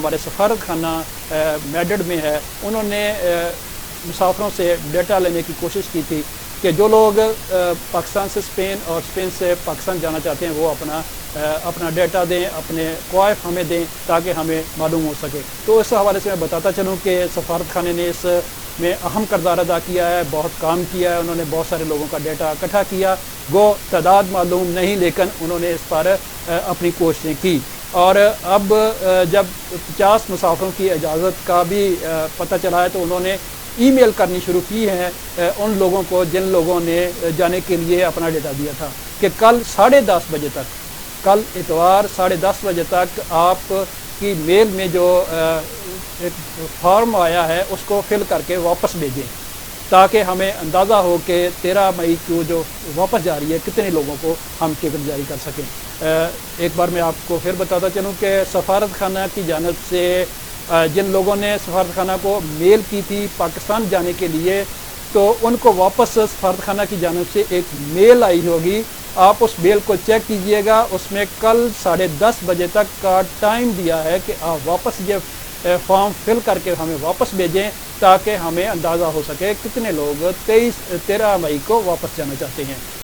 ہمارے سفارت خانہ میڈڈ میں ہے، انہوں نے مسافروں سے ڈیٹا لینے کی کوشش کی تھی کہ جو لوگ پاکستان سے اسپین اور اسپین سے پاکستان جانا چاہتے ہیں وہ اپنا ڈیٹا دیں، اپنے کوائف ہمیں دیں تاکہ ہمیں معلوم ہو سکے۔ تو اس حوالے سے میں بتاتا چلوں کہ سفارت خانے نے اس میں اہم کردار ادا کیا ہے، بہت کام کیا ہے، انہوں نے بہت سارے لوگوں کا ڈیٹا اکٹھا کیا، گو تعداد معلوم نہیں لیکن انہوں نے اس پر اپنی کوششیں کی۔ اور اب جب 50 مسافروں کی اجازت کا بھی پتہ چلا ہے تو انہوں نے ای میل کرنی شروع کی ہے ان لوگوں کو جن لوگوں نے جانے کے لیے اپنا ڈیٹا دیا تھا کہ کل 10:30 بجے تک، کل اتوار 10:30 بجے تک آپ کی میل میں جو ایک فارم آیا ہے اس کو فل کر کے واپس بھیجیں تاکہ ہمیں اندازہ ہو کہ 13 مئی کو جو واپس جا رہی ہے کتنے لوگوں کو ہم ٹکٹ جاری کر سکیں۔ ایک بار میں آپ کو پھر بتاتا چلوں کہ سفارت خانہ کی جانب سے جن لوگوں نے سفارت خانہ کو میل کی تھی پاکستان جانے کے لیے تو ان کو واپس سفارت خانہ کی جانب سے ایک میل آئی ہوگی، آپ اس میل کو چیک کیجئے گا، اس میں کل 10:30 بجے تک کا ٹائم دیا ہے کہ آپ واپس یہ فارم فل کر کے ہمیں واپس بھیجیں تاکہ ہمیں اندازہ ہو سکے کتنے لوگ 13 مئی کو واپس جانا چاہتے ہیں۔